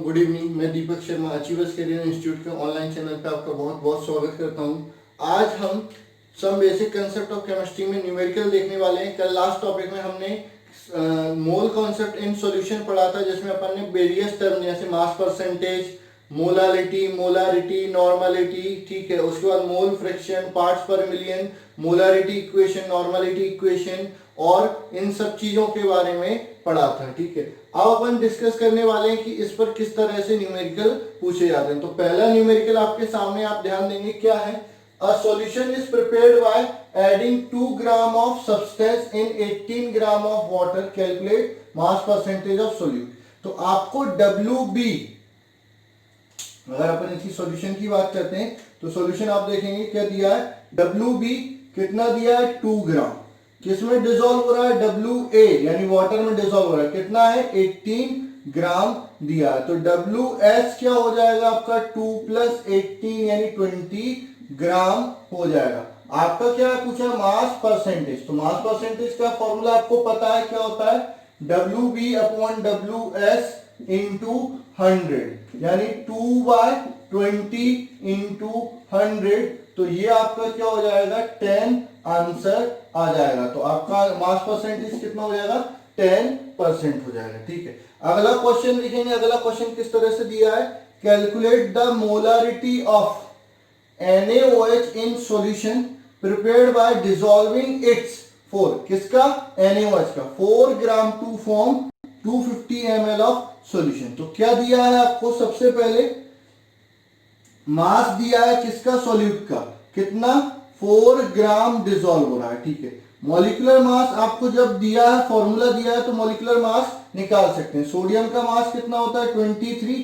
Good evening. मैं Deepak Sharma achievers career institute के online channel पे आपका बहुत बहुत स्वागत करता हूं। आज हम some basic concept of chemistry में न्यूमेरिकल देखने वाले हैं। कल लास्ट टॉपिक में हमने मोल कॉन्सेप्ट इन सॉल्यूशन पढ़ा था, जिसमें अपन ने वेरियस टर्म जैसे मास परसेंटेज, मोलारिटी, नॉर्मलिटी, ठीक है। उसके बाद मोल फ्रैक्शन, पार्ट्स पर million, molarity equation, normality equation और इन सब चीजों के बारे में पढ़ा था, ठीक है। अब अपन डिस्कस करने वाले हैं कि इस पर किस तरह से न्यूमेरिकल पूछे जाते हैं। तो पहला न्यूमेरिकल आपके सामने आप ध्यान देंगे क्या है। A solution is prepared by adding 2 gram of substance in 18 gram of water, calculate mass percentage of solute. तो आपको WB, अगर अपन इसी सॉल्यूशन की बात करते हैं तो सॉल्यूशन आप देखेंगे क्या दिया है। WB कितना दिया है, 2 ग्राम। किसमें डिसॉल्व हो रहा है, WA यानी वाटर में डिसॉल्व हो रहा है। कितना है, 18 ग्राम दिया है। तो WS क्या हो जाएगा आपका, 2 + 18 यानी 20 ग्राम हो जाएगा। आपका क्या है पूछा, मास परसेंटेज। तो मास परसेंटेज का फॉर्मूला आपको पता है क्या होता है, WB/WS × 100 यानी 2/20 × 100। तो ये आपका क्या हो जाएगा, 10 आंसर आ जाएगा। तो आपका मास परसेंटेज कितना हो जाएगा, 10% हो जाएगा, ठीक है। अगला क्वेश्चन देखेंगे। अगला क्वेश्चन किस तरह से दिया है, calculate the molarity of NaOH in solution prepared by dissolving its 4, किसका, NaOH का 4 gram to form 250 ml of solution. तो क्या दिया है आपको, सबसे पहले मास दिया है किसका, सॉल्यूट का, कितना, 4 ग्राम डिसॉल्व हो रहा है, ठीक है। मॉलिक्यूलर मास आपको जब दिया है, फॉर्मूला दिया है, तो मॉलिक्यूलर मास निकाल सकते हैं। सोडियम का मास कितना होता है, 23,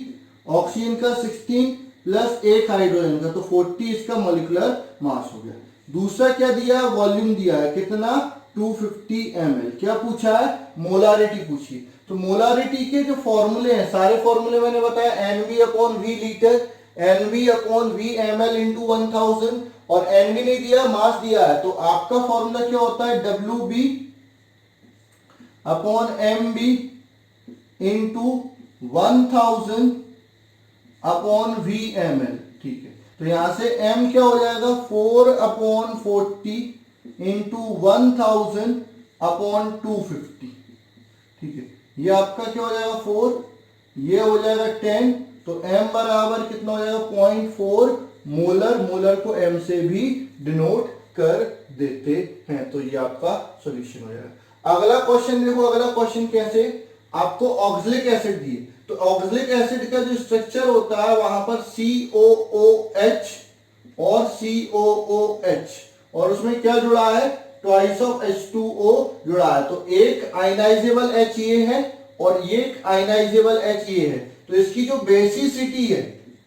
ऑक्सीजन का 16 प्लस एक हाइड्रोजन का, तो 40 इसका मॉलिक्यूलर मास हो गया। दूसरा क्या दिया है, वॉल्यूम दिया है, कितना, 250 ml। क्या पूछा है, मोलारिटी पूछी। तो मोलारिटी के जो फॉर्मूले हैं, सारे फॉर्मूले मैंने बताया, NV/V लीटर, NV/V ml × 1000, और NV नहीं दिया, मास दिया है। तो आपका फॉर्मूला क्या होता है, WB/MB × 1000/V ml, ठीक है। तो यहां से M क्या हो जाएगा, 4/40 × 1000/250, ठीक है। ये आपका क्या हो जाएगा, 4, ये हो जाएगा 10। तो M बराबर कितना हो जाएगा, 0.4 मोलर। मोलर को M से भी डिनोट कर देते हैं। तो ये आपका सॉल्यूशन हो जाएगा। अगला क्वेश्चन देखो। अगला क्वेश्चन कैसे, आपको ऑक्सलिक एसिड दिए। तो ऑक्सलिक एसिड का जो स्ट्रक्चर होता है, वहां पर COOH और COOH, और उसमें क्या जुड़ा है, ट्वाइस ऑफ H2O जुड़ा है। तो एक आयनाइजेबल H ये है और ये एक आयनाइजेबल H ये है। तो इसकी जो बेसिसिटी है,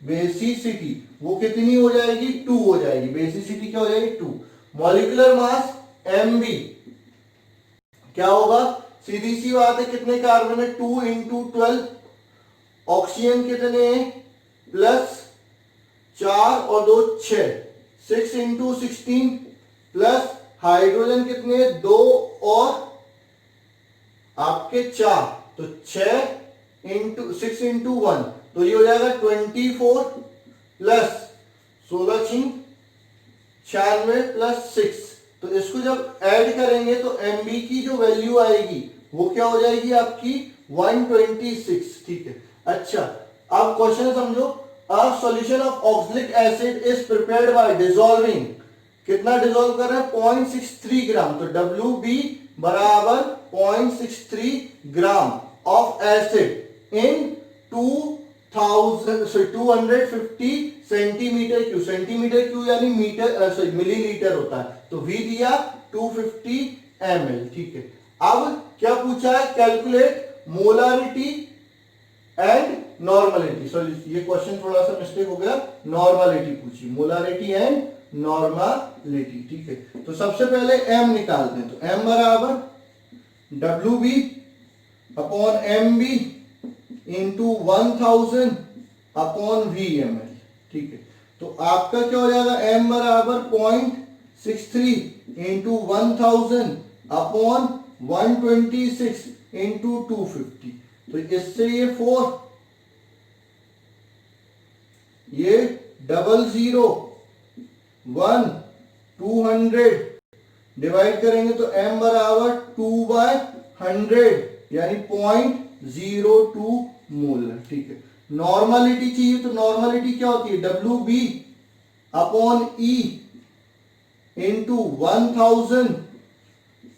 बेसिसिटी वो कितनी हो जाएगी, 2 हो जाएगी। बेसिसिटी क्या हो जाएगी, 2। मॉलिक्यूलर मास MB क्या होगा, सीधी सी बात है, कितने कार्बन है, 2 × 12। ऑक्सीजन कितने, +4 और 2 6, 6 × 16 प्लस हाइड्रोजन कितने, 2 और आपके 4, तो 6 × 6 × 1, तो ये हो जाएगा 24 प्लस 16 96 प्लस 6। तो इसको जब ऐड करेंगे तो MB की जो वैल्यू आएगी वो क्या हो जाएगी आपकी, 126, ठीक है। अच्छा, अब क्वेश्चन समझो। A solution of oxalic acid is prepared by dissolving, कितना डिसॉल्व कर रहे हैं, 0.63 ग्राम। तो WB बराबर 0.63 gram of acid in 250 centimetre cube. Centimetre cube यानी मीटर, मिलीलीटर होता है। तो V दिया 250 ml, ठीक है। अब क्या पूछा है, calculate molarity and normality. Sorry, ये क्वेश्चन थोड़ा सा मिस्टेक हो गया, नॉर्मलिटी पूछी, मोलारिटी एंड नॉर्मलिटी, ठीक है। तो सबसे पहले M निकालते हैं। तो M बराबर WB/MB × 1000/V ml, ठीक है। तो आपका क्या हो जाएगा, M बराबर 0.63 × 1000/126 × 250। तो इससे ये 4 ये 00 1 200 डिवाइड करेंगे तो m बराबर 2/100 यानी 0.02 मोल। ठीक है, नॉर्मलिटी चाहिए तो नॉर्मलिटी क्या होती है, WB upon E into 1000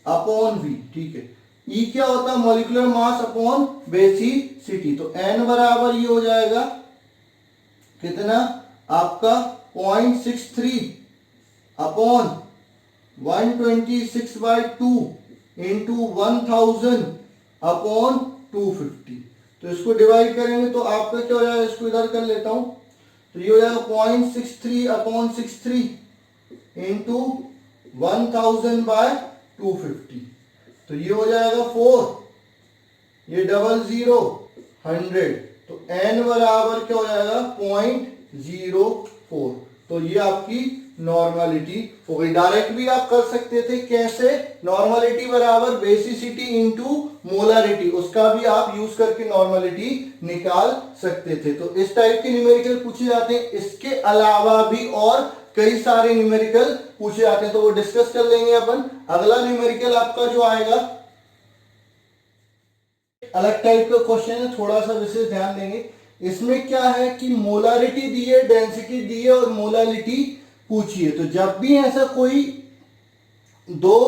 upon V। ठीक है, E क्या होता है, मॉलिक्यूलर मास अपॉन बेसिसिटी। तो N बराबर ये हो जाएगा कितना आपका 0.63 अपॉन 126/2 इंटू 1000 अपॉन 250। तो इसको डिवाइड करेंगे तो आपका क्या हो जाएगा, इसको इधर कर लेता हूं, तो ये हो जाएगा 0.63 अपॉन 63 इंटू 1000/250। तो ये हो जाएगा 4, ये 00 100। तो n बराबर क्या हो जाएगा 0.04। तो ये आपकी नॉर्मलिटी हो गई। डायरेक्ट भी आप कर सकते थे, कैसे, नॉर्मलिटी बराबर बेसिसिटी इंटू मोलारिटी, उसका भी आप यूज करके नॉर्मलिटी निकाल सकते थे। तो इस टाइप के न्यूमेरिकल पूछे जाते हैं। इसके अलावा भी और कई सारे न्यूमेरिकल पूछे जाते हैं, तो वो डिस्कस कर लेंगे अपन। अगला न्यूमेरिकल आपका जो आएगा अलग टाइप का क्वेश्चन है, थोड़ा सा विशेष ध्यान देंगे। इसमें क्या है कि मोलारिटी दी है, डेंसिटी दी है और मोलालिटी पूछिए। तो जब भी ऐसा कोई दो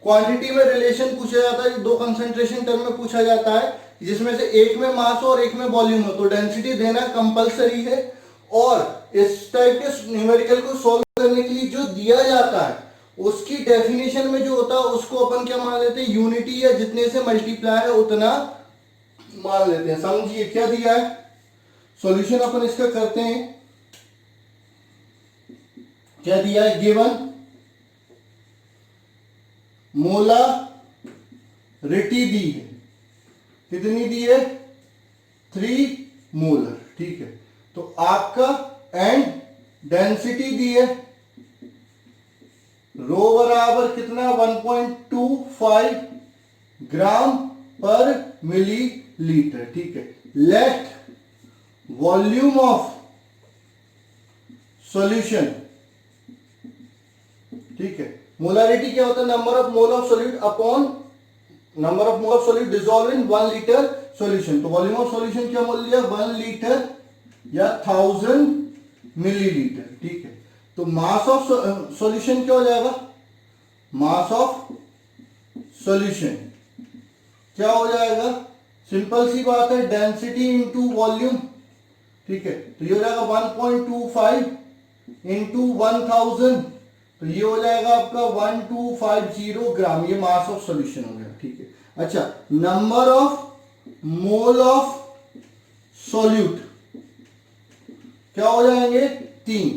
क्वांटिटी में रिलेशन पूछा जाता है, दो कंसंट्रेशन टर्म में पूछा जाता है, जिसमें से एक में मास हो और एक में वॉल्यूम हो, तो डेंसिटी देना कंपलसरी है। और इस टाइप के न्यूमेरिकल को सॉल्व करने के लिए जो दिया जाता है उसकी डेफिनेशन में जो होता है उसको अपन क्या मान लेते हैं, यूनिटी, या जितने से मल्टीप्लाई है उतना मान लेते हैं। समझिए क्या दिया है, सॉल्यूशन अपन इसका करते हैं। क्या दिया है, गिवन मोलारिटी दी है, कितनी दी है, 3 मोलर। ठीक है, तो आपका एंड डेंसिटी दी है, रो बराबर कितना 1.25 ग्राम पर मिलीलीटर। ठीक है, लेट वॉल्यूम ऑफ सॉल्यूशन। ठीक है, मोलारिटी क्या होता है, number of mole of solute upon number of mole of solute dissolve in 1 litre solution. तो वॉल्यूम ऑफ सॉल्यूशन क्या बोल दिया, 1 लीटर या 1000 मिलीलीटर। ठीक है, तो मास ऑफ सॉल्यूशन क्या हो जाएगा, मास ऑफ सॉल्यूशन क्या हो जाएगा, सिंपल सी बात है, डेंसिटी इंटू वॉल्यूम। ठीक है, तो ये हो जाएगा 1.25 इंटू 1000, तो ये हो जाएगा आपका 1250 ग्राम, ये मास ऑफ सॉल्यूशन हो गया। ठीक है, अच्छा, number of mole of solute क्या हो जाएंगे, 3।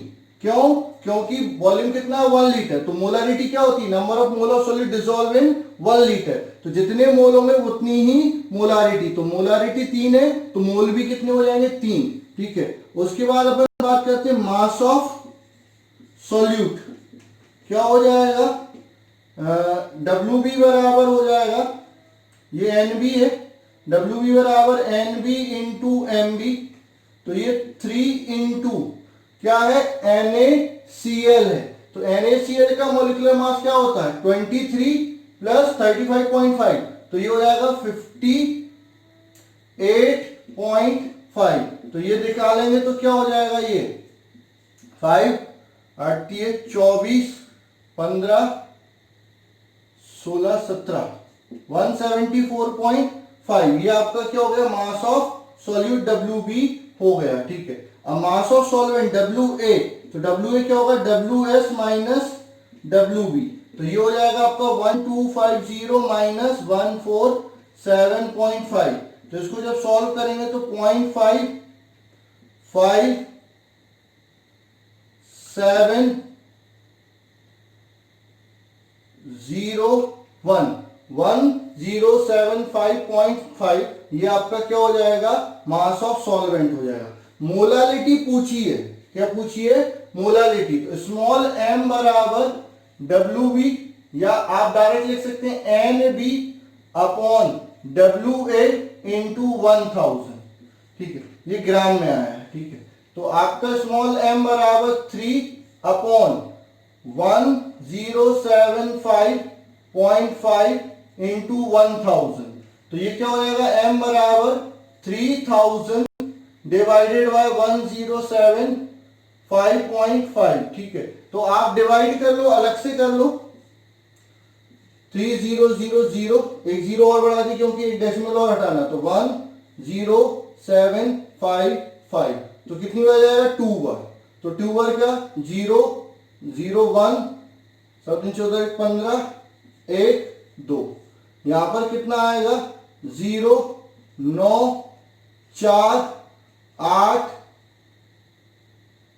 क्यों, क्योंकि वॉल्यूम कितना है 1 लीटर, तो मोलारिटी क्या होती है, number of mole of solute dissolve in 1 litre. तो जितने मोल होंगे उतनी ही मोलारिटी, तो मोलारिटी 3 है, तो मोल भी कितने हो जाएंगे, 3। ठीक है, उसके बाद अपन बात करते हैं मास ऑफ सॉल्यूट क्या हो जाएगा, WB बराबर हो जाएगा, ये NB है, WB बराबर NB इंटू MB। तो ये 3 इंटू क्या है, NaCl है। तो NaCl का मोलिकुलर मास क्या होता है, 23 प्लस 35.5, तो ये हो जाएगा 58.5। तो ये निकालेंगे तो क्या हो जाएगा, ये 5 8 24 15 16 17 174.5, ये आपका क्या हो गया, मास ऑफ सॉल्यूट WB हो गया। ठीक है, अब मास ऑफ सॉल्वेंट WA, तो WA क्या होगा, WS माइनस WB, तो ये हो जाएगा आपका 1250 माइनस 147.5। तो इसको जब सॉल्व करेंगे तो 1075.5, ये आपका क्या हो जाएगा, मास ऑफ सॉल्वेंट हो जाएगा। मोलालिटी पूछी है, क्या पूछी है, मोलालिटी। तो स्मॉल m बराबर WB, या आप डायरेक्ट लिख सकते हैं NB अपॉन WA इंटू 1000। ठीक है, ये ग्राम में आया है। ठीक है, तो आपका स्मॉल m बराबर 3/1075.5 इंटू 1000। तो ये क्या हो जाएगा, m बराबर 3000 डिवाइडेड बाय 1075.5। ठीक है, तो आप डिवाइड कर लो, अलग से कर लो। 3000, एक जीरो और बढ़ा दी क्योंकि एक डेसिमल और हटाना, तो 10755। तो कितनी बार जाएगा, 2 बार। तो 2 बार क्या, 0 0 1, 7 14 15, 1 2। यहां पर कितना आएगा, 0 9 4 8,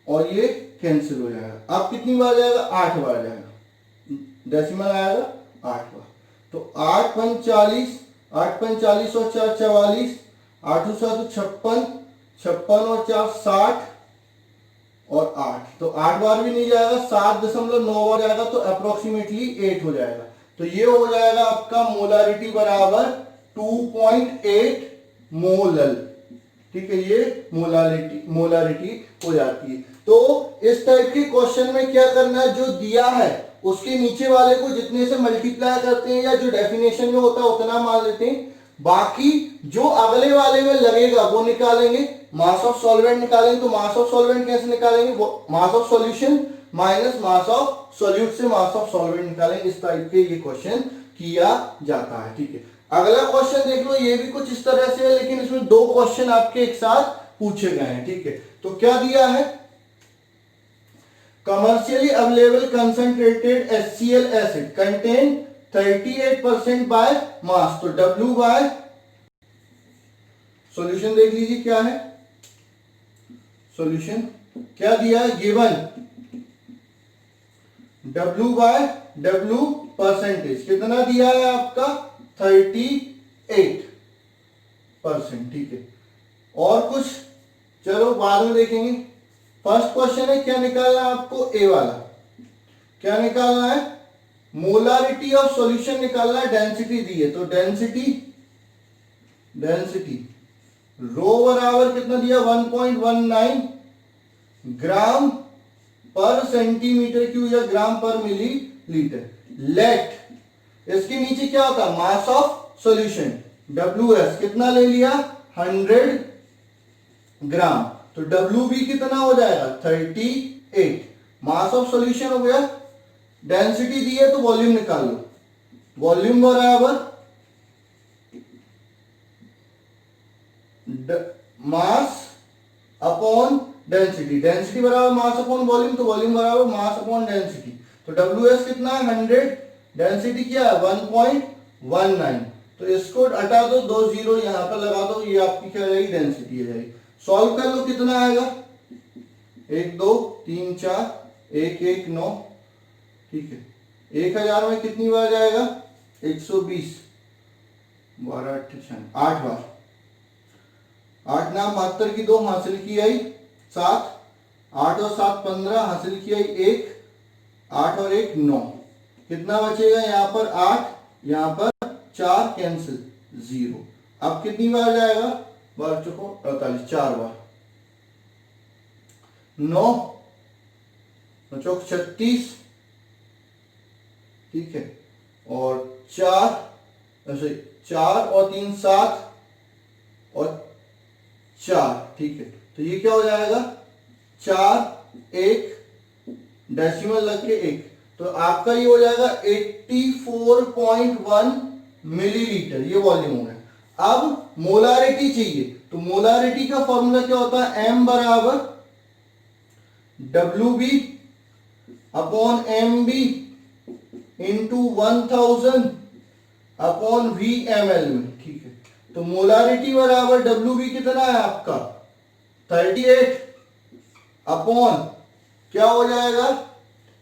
और ये कैंसिल हो जाएगा। अब कितनी बार जाएगा, 8 बार जाएगा, डेसिमल आएगा 8 बार। तो 8 5 40, 8 5 40 और 4 44, 8 7 56, 56 और 4 60 और 8। तो 8 बार भी नहीं जाएगा, 7.9 बार जाएगा, तो अप्रोक्सीमेटली 8 हो जाएगा। तो ये हो जाएगा आपका मोलारिटी बराबर 2.8 मोलल। ठीक है, ये मोलारिटी हो जाती है। तो इस टाइप के क्वेश्चन में क्या करना है, जो दिया है उसके नीचे वाले को जितने से मल्टीप्लाई करते हैं या जो डेफिनेशन में होता है उतना मान लेते हैं, बाकी जो अगले वाले में लगेगा वो निकालेंगे। मास ऑफ सॉल्वेंट निकालेंगे, तो मास ऑफ सॉल्वेंट कैसे निकालेंगे, mass of solution minus mass of solute से मास ऑफ सॉल्वेंट निकालेंगे। इस टाइप के ये क्वेश्चन किया जाता है। ठीक है, अगला क्वेश्चन देख लो, ये भी कुछ इस तरह से है, लेकिन इसमें 2 क्वेश्चन आपके एक साथ पूछे गए हैं। ठीक है, तो क्या दिया है, commercially available concentrated HCl acid contain 38% by mass। तो W by सॉल्यूशन देख लीजिए क्या है, सॉल्यूशन क्या दिया है, given W by W percentage कितना दिया है आपका, 38%। ठीक है, और कुछ चलो बाद में देखेंगे। फर्स्ट क्वेश्चन है, क्या निकालना है आपको, ए वाला क्या निकालना है, मोलारिटी ऑफ सॉल्यूशन निकालना है। डेंसिटी दी है, तो डेंसिटी रो बराबर कितना दिया, 1.19 ग्राम पर सेंटीमीटर क्यूब या ग्राम पर मिलीलीटर। लेट, इसके नीचे क्या होता है, मास ऑफ सॉल्यूशन, WS कितना ले लिया, 100 ग्राम। तो WB कितना हो जाएगा, 38। मास ऑफ सॉल्यूशन हो गया, डेंसिटी दी है तो वॉल्यूम निकाल लो। वॉल्यूम बराबर मास अपॉन डेंसिटी, डेंसिटी बराबर मास अपॉन वॉल्यूम, तो वॉल्यूम बराबर मास अपॉन डेंसिटी। तो WS कितना है, 100, डेंसिटी क्या है, 1.19। तो इसको हटा दो, 2 जीरो यहां पर लगा दो, ये आपकी क्या जाएगी, डेंसिटी आ जाएगी। सॉल्व कर लो, कितना आएगा, 1 2 3 4, 1 1 9। ठीक है, 1000 में कितनी बार जाएगा, 120, 12 8 बार। 8 नाम 72 की 2 हासिल की आई 7, 8 और 7 15 हासिल की आई 1, 8 और 1 9। कितना बचेगा, यहाँ पर 8, यहाँ पर 4 कैंसिल 0। अब कितनी बार जाएगा, बार चुको 48, 4 बार। 9 चौक 36। ठीक है, और 4 ऐसे 4 और 3 7 और 4। ठीक है, तो ये क्या हो जाएगा, 4 1 डेसिमल लग के 1। तो आपका ये हो जाएगा 84.1 मिलीलीटर, ये वॉल्यूम हो गया। अब मोलारिटी चाहिए, तो मोलारिटी का फॉर्मूला क्या होता है, M बराबर WB upon MB into 1000 upon VmL में। ठीक है, तो मोलारिटी बराबर WB कितना है आपका, 38 अपॉन क्या हो जाएगा,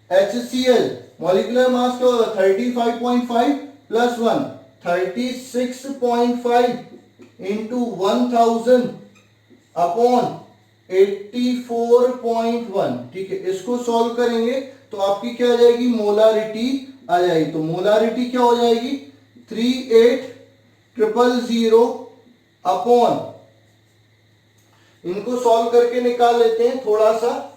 HCl मॉलिक्यूलर मास क्या होगा, 35.5 प्लस 1 36.5 इंटू 1000 अपॉन 84.1। ठीक है, इसको सॉल्व करेंगे तो आपकी क्या आ जाएगी, मोलारिटी आ जाएगी। तो मोलारिटी क्या हो जाएगी, 38,000 अपॉन इनको सॉल्व करके निकाल लेते हैं। थोड़ा सा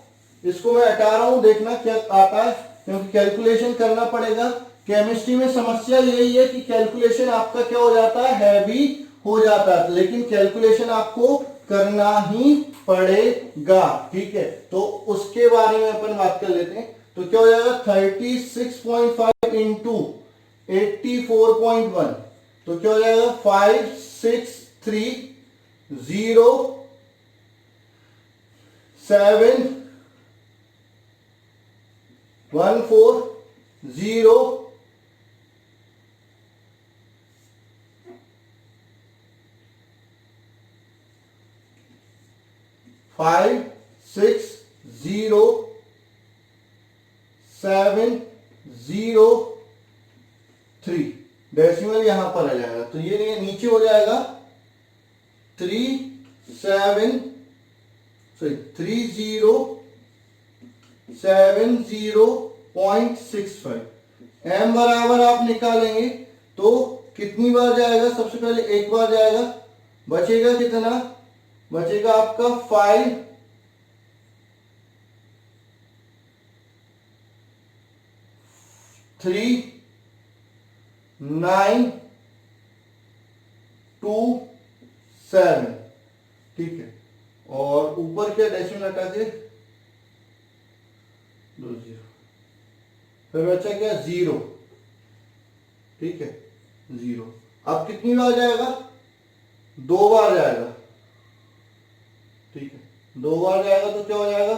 इसको मैं हटा रहा हूं, देखना क्या आता है, क्योंकि कैलकुलेशन करना पड़ेगा। केमिस्ट्री में समस्या यही है कि कैलकुलेशन आपका क्या हो जाता है, हैवी हो जाता है, लेकिन कैलकुलेशन आपको करना ही पड़ेगा। ठीक है, तो उसके बारे में अपन बात कर लेते हैं। तो क्या हो जाएगा 36.5 इंटू 84.1, तो क्या हो जाएगा 563074 56073 डेसिमल यहां पर आ जाएगा, तो ये नीचे हो जाएगा 3070.65। एम बराबर आप निकालेंगे तो कितनी बार जाएगा, सबसे पहले एक बार जाएगा, बचेगा कितना, बचेगा आपका 53927। ठीक है, और ऊपर क्या डेसिमल हटा के 20, फिर बचा क्या 0। ठीक है, 0। अब कितनी बार जाएगा, 2 बार जाएगा। ठीक है, 2 बार जाएगा तो क्या हो जाएगा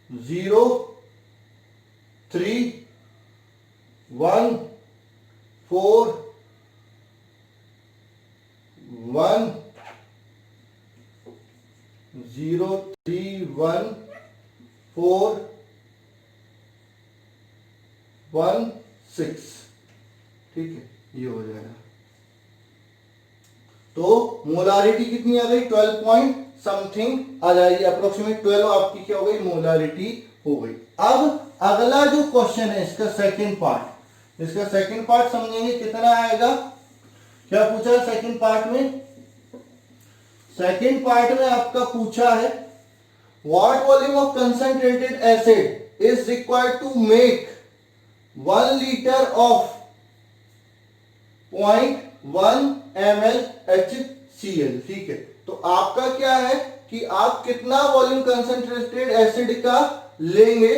03116। ठीक है, ये हो जाएगा। तो मोलारिटी कितनी आ गई, 12 पॉइंट समथिंग आ जाएगी, अप्रोक्सीमेट 12 आपकी क्या हो गई, मोलारिटी हो गई। अब अगला जो क्वेश्चन है इसका सेकंड पार्ट, इसका सेकंड पार्ट समझेंगे कितना आएगा। क्या पूछा है सेकंड पार्ट में, सेकंड पार्ट में आपका पूछा है what volume of concentrated acid is required to make 1 litre of 0.1 ml HCl। ठीक है, तो आपका क्या है कि आप कितना वॉल्यूम कंसंट्रेटेड एसिड का लेंगे,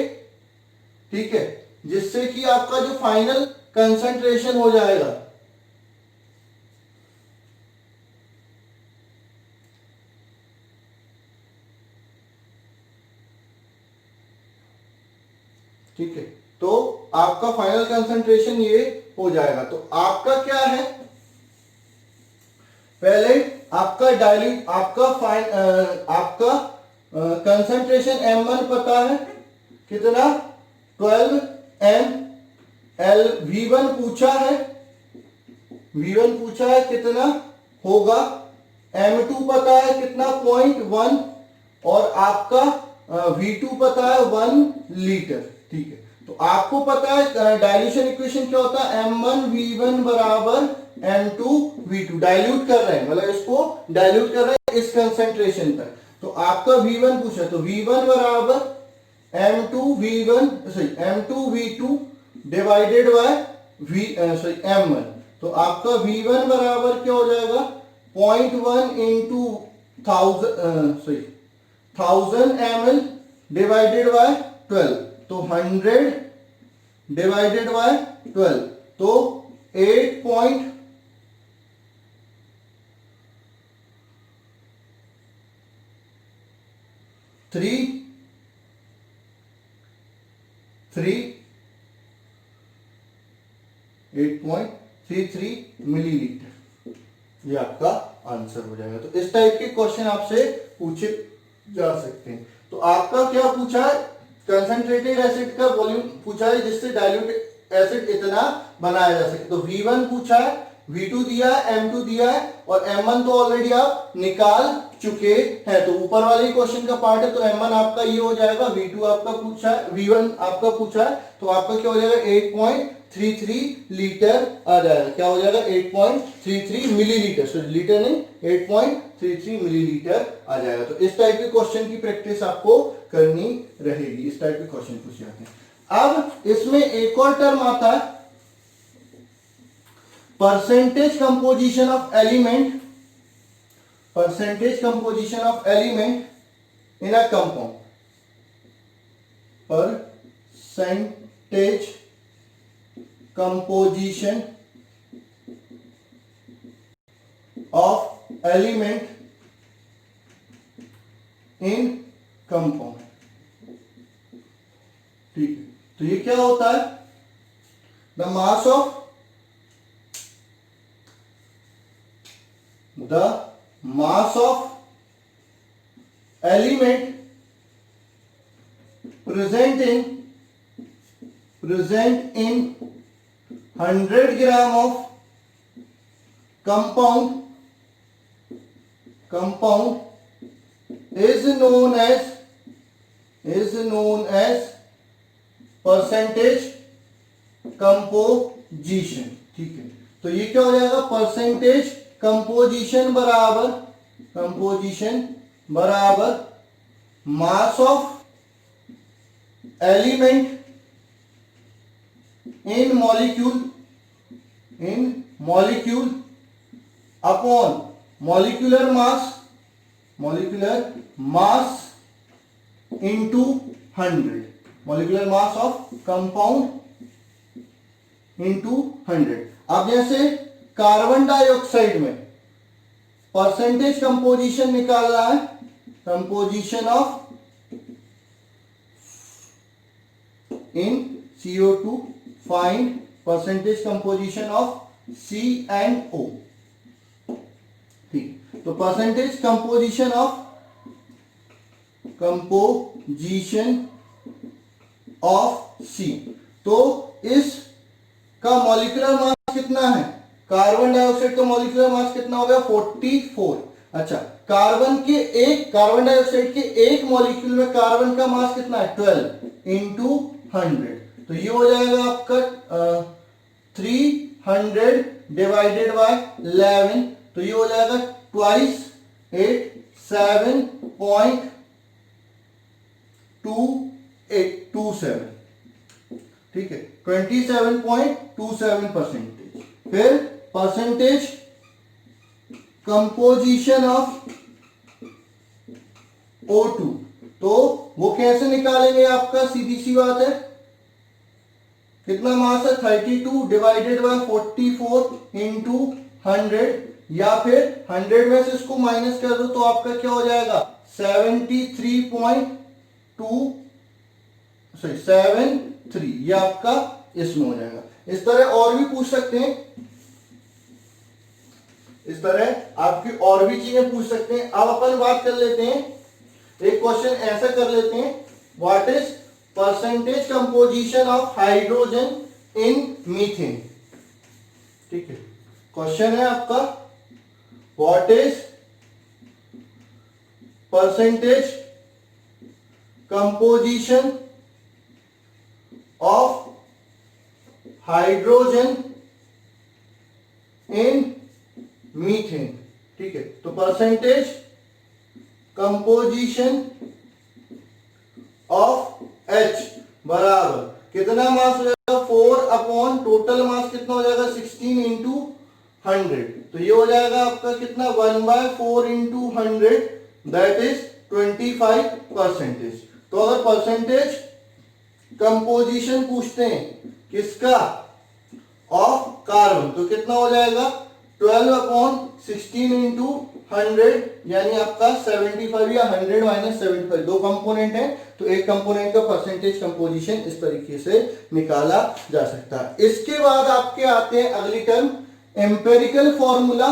ठीक है, जिससे कि आपका जो फाइनल कंसंट्रेशन हो जाएगा। ठीक है, तो आपका फाइनल कंसंट्रेशन ये हो जाएगा। तो आपका क्या है, पहले आपका डाइल्यूट, आपका कंसंट्रेशन M1 पता है कितना, 12 ml। V1 पूछा है, V1 पूछा है कितना होगा, M2 पता है कितना 0.1, और आपका V2 पता है 1 लीटर। ठीक है, तो आपको पता है डाइल्यूशन इक्वेशन क्या होता है, M1V1 बराबर M2V2। डाइल्यूट कर रहे हैं, मतलब इसको डाइल्यूट कर रहे हैं इस कंसंट्रेशन तक। तो आपका V1 पूछा, तो V1 बराबर M2V2 डिवाइडेड बाय M1। तो आपका V1 बराबर क्या हो जाएगा 0.1 इंटू 1000 ml डिवाइडेड बाय 12, तो 100 डिवाइडेड बाय 12, तो 8.33 मिलीलीटर, ये आपका आंसर हो जाएगा। तो इस टाइप के क्वेश्चन आपसे पूछे जा सकते हैं। तो आपका क्या पूछा है, कंसंट्रेटेड एसिड का वॉल्यूम पूछा है जिससे डाइल्यूट एसिड इतना बनाया जा सके। तो V1 पूछा है, V2 दिया है, M2 दिया है, और M1 तो ऑलरेडी आप निकाल चुके हैं। तो ऊपर वाले क्वेश्चन का पार्ट है, तो M1 आपका ये हो जाएगा, V2 आपका पूछा है, V1 आपका पूछा है, तो आपका क्या हो जाएगा 8.33 लीटर आ जाएगा। क्या हो जाएगा? 8.33 मिलीलीटर, सॉरी लीटर नहीं, 8.33 मिलीलीटर आ जाएगा। तो इस टाइप के क्वेश्चन की प्रैक्टिस आपको करनी रहेगी। इस टाइप के क्वेश्चन पूछे जाते हैं। अब इसमें एक और टर्म आता है, percentage composition of element, percentage composition of element in a compound, percentage composition of element in compound. ठीक है, तो ये क्या होता है? The mass of element present in 100 gram of compound is known as percentage composition। ठीक है, तो ये क्या हो जाएगा? परसेंटेज कंपोजिशन बराबर mass of element in molecule upon molecular mass into 100, molecular mass of compound into 100। अब जैसे कार्बन डाइऑक्साइड में परसेंटेज कंपोजिशन निकालना है, composition of in CO2, find percentage composition of CNO। ठीक, तो परसेंटेज कंपोजिशन ऑफ C, तो इसका molecular mass कितना है? कार्बन डाइऑक्साइड का मॉलिक्यूलर मास कितना हो गया? 44। अच्छा, कार्बन डाइऑक्साइड के एक मॉलिक्यूल में कार्बन का मास कितना है? 12 इंटू 100, तो ये हो जाएगा आपका 300 डिवाइडेड बाय 11, तो ये हो जाएगा ट्वाइस 8, 7.2827। ठीक है, 27.27%। फिर परसेंटेज कंपोजिशन ऑफ O2, तो वो कैसे निकालेंगे? आपका सीधी सी बात है, कितना मास है? 32 डिवाइडेड बाय 44 इंटू 100, या फिर 100 में से इसको माइनस कर दो तो आपका क्या हो जाएगा? 73, ये आपका इसमें हो जाएगा। इस तरह और भी पूछ सकते हैं, इस तरह आपकी और भी चीजें पूछ सकते हैं। अब अपन बात कर लेते हैं, एक क्वेश्चन ऐसा कर लेते हैं, what is percentage composition of hydrogen in methane. ठीक है, क्वेश्चन है आपका, what is percentage composition of hydrogen in methane. ठीक है, तो परसेंटेज कंपोजिशन ऑफ H बराबर कितना मास हो जाएगा? 4 अपॉन टोटल मास कितना हो जाएगा? 16 इंटू 100, तो ये हो जाएगा आपका कितना? 1/4 इंटू 100, दैट इज 25%। तो अगर परसेंटेज कंपोजिशन पूछते हैं किसका? ऑफ कार्बन, तो कितना हो जाएगा? 12 अपॉन 16 इंटू 100, यानी आपका 75 या 100 माइनस 75, दो कंपोनेंट है, तो एक कंपोनेंट का परसेंटेज कंपोजिशन इस तरीके से निकाला जा सकता है। इसके बाद आपके आते हैं अगली टर्म, एम्पेरिकल फॉर्मूला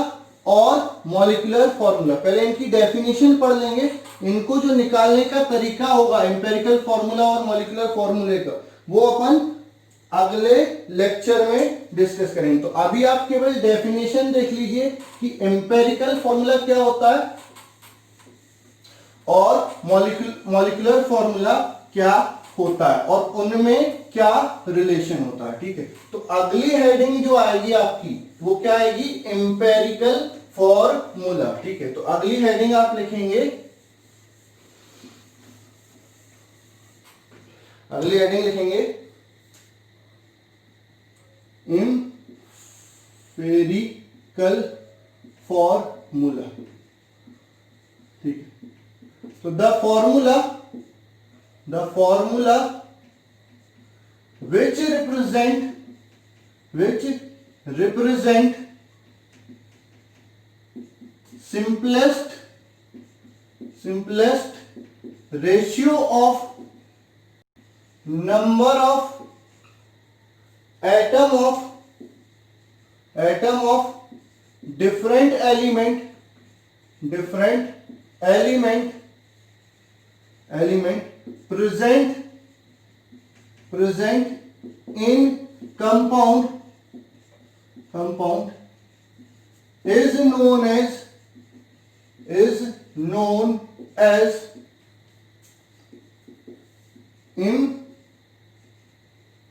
और मॉलिक्यूलर फॉर्मूला। पहले इनकी डेफिनेशन पढ़ लेंगे, इनको जो निकालने का तरीका होगा एम्पेरिकल फॉर्मूला और मॉलिक्यूलर फॉर्मूले का, वो अपन अगले लेक्चर में डिस्कस करेंगे। तो अभी आप केवल डेफिनेशन देख लीजिए कि एम्पेरिकल फॉर्मूला क्या होता है और मॉलिक्यूलर फॉर्मूला क्या होता है और उनमें क्या रिलेशन होता है। ठीक है, तो अगली हेडिंग जो आएगी आपकी वो क्या आएगी, एम्पेरिकल फॉर्मूला। ठीक है, तो अगली हेडिंग आप लिखेंगे, अगली हेडिंग लिखेंगे एम्पेरिकल फॉर्मूला। ठीक है, तो the formula which represent simplest ratio of number of atom of different element present in compound is known as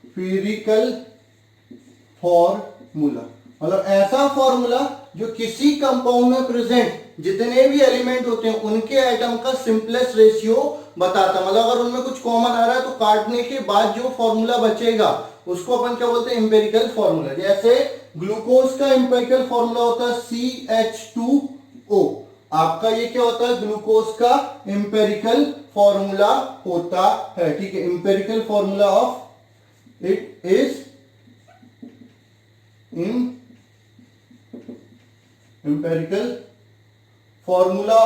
empirical formula. मतलब ऐसा फॉर्मूला जो किसी कंपाउंड में प्रेजेंट जितने भी एलिमेंट होते हैं उनके आइटम का सिंपलेस्ट रेशियो बताता। मतलब अगर उनमें कुछ कॉमन आ रहा है तो काटने के बाद जो फॉर्मूला बचेगा उसको अपन क्या बोलते हैं, एम्पेरिकल फॉर्मूला। जैसे ग्लूकोज का एम्पेरिकल फॉर्मूला होता है CH2O, आपका ये क्या होता है, ग्लूकोज का एम्पेरिकल फॉर्मूला होता है। ठीक है, empirical formula of it is empirical formula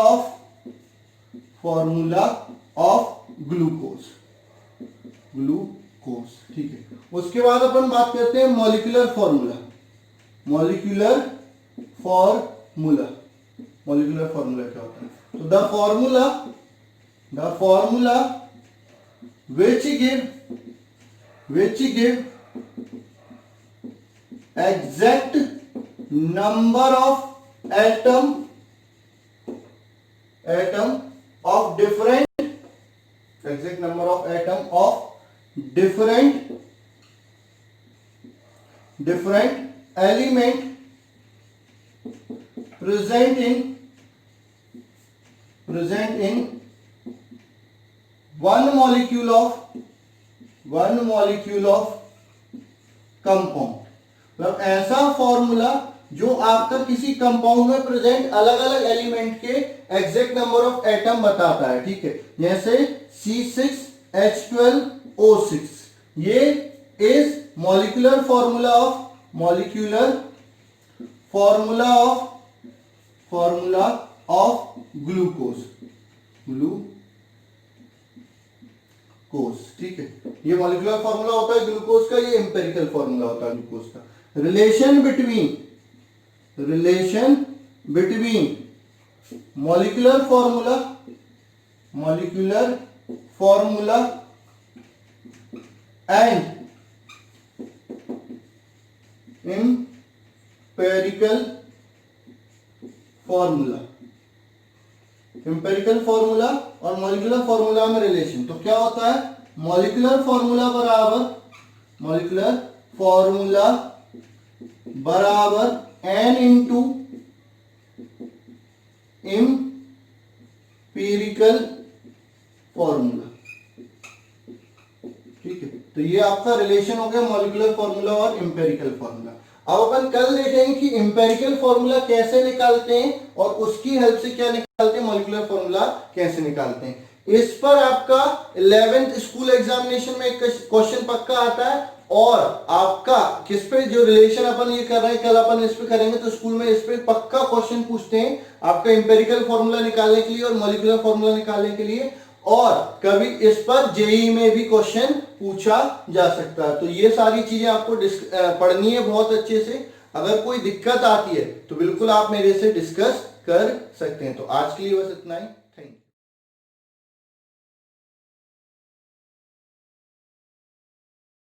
of glucose। ठीक है, उसके बाद अपन बात करते हैं मॉलिक्यूलर फॉर्मूला क्या होता है। तो the formula which give exact number of atom of different element present in one molecule of compound। मतलब ऐसा फॉर्मूला जो आपका किसी कंपाउंड में प्रेजेंट अलग अलग एलिमेंट के एग्जैक्ट नंबर ऑफ एटम बताता है। ठीक है, जैसे C6H12O6, ये is molecular formula of glucose. ठीक है, ये मॉलिक्यूलर फॉर्मूला होता है ग्लूकोज का, ये एम्पेरिकल फॉर्मूला होता है ग्लूकोज का। Relation between molecular formula and empirical formula और मॉलिक्यूलर फॉर्मूला में रिलेशन। तो क्या होता है, मॉलिक्यूलर फॉर्मूला बराबर n इंटू एम्पिरिकल फॉर्मूला। ठीक है, तो ये आपका रिलेशन हो गया मॉलिक्यूलर फॉर्मूला और एम्पेरिकल फॉर्मूला। अब अपन कल देखेंगे कि एम्पेरिकल फॉर्मूला कैसे निकालते हैं और उसकी हेल्प से क्या निकालते हैं, मॉलिक्यूलर फॉर्मूला कैसे निकालते हैं। इस पर आपका 11th स्कूल एग्जामिनेशन में एक क्वेश्चन पक्का आता है और आपका किस पे जो रिलेशन अपन ये कर रहे हैं कल अपन इस पे करेंगे, तो स्कूल में इस पे पक्का क्वेश्चन पूछते हैं आपका एम्पेरिकल फॉर्मूला निकालने के लिए और मॉलिक्यूलर फॉर्मूला निकालने के लिए, और कभी इस पर जेईई में भी क्वेश्चन पूछा जा सकता है। तो ये सारी चीजें आपको पढ़नी है बहुत अच्छे से। अगर कोई दिक्कत आती है तो बिल्कुल आप मेरे से डिस्कस कर सकते हैं। तो आज के लिए बस इतना ही।